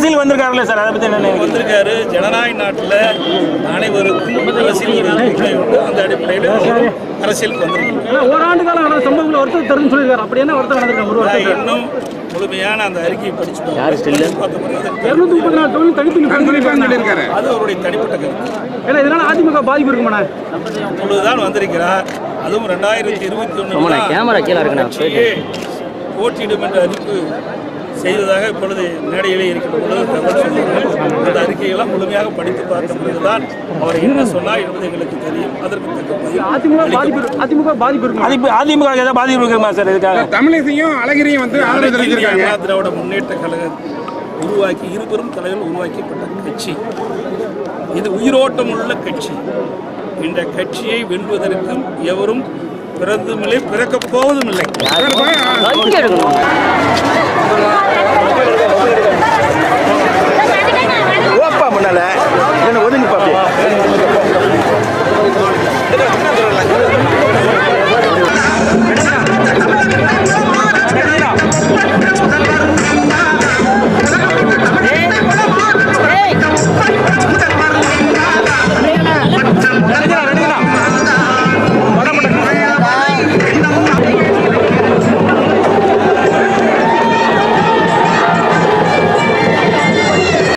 அரசியல் வந்திருக்காருல்ல சார், அதை பத்தி என்ன வந்திருக்காரு? ஜனநாயக நாட்டில் அனைவருக்கும் அரசியல் உரிமை உண்டு. அந்த அடிப்படையில் அரசியலுக்கு வந்திருக்காரு. ஓராண்டு காலம் சம்பவங்களை ஒருத்தர் தெரிஞ்சு சொல்லியிருக்காரு. அப்படி என்ன ஒருத்தர் நடந்திருக்காங்க? இன்னும் முழுமையான அந்த அறிக்கையை படிச்சு அது அவருடைய தனிப்பட்ட கருத்து. இதனால அதிமுக பாதிப்பு இருக்குமாண்ணா? இப்பொழுதுதான் வந்திருக்கிறார். அதுவும் 2021 போட்டியிடும் என்ற அறிவிப்பு செய்ததாக இப்பொழுது மேடையிலே இருக்கிற அந்த அறிக்கையெல்லாம் முழுமையாக படித்து பார்த்த பிறகுதான் அவர் என்ன சொன்னார் என்பது எங்களுக்கு தெரியும். அதற்கு அதிமுக பாதிப்பு ஏதாவது பாதிப்பு இருக்குமா சார்? இதுக்காக தமிழிசையும் அழகிரியும் வந்து ஆதரவு தெரிவிச்சிருக்காங்க. திராவிட முன்னேற்ற கழகம் உருவாக்கி இருபெரும் தலைவர்கள் உருவாக்கப்பட்ட கட்சி இது, உயிரோட்டம் உள்ள கட்சி. இந்த கட்சியை வெல்வதற்கும் எவரும் பிறந்தும் இல்லை, பிறக்கப் போவதும் இல்லை.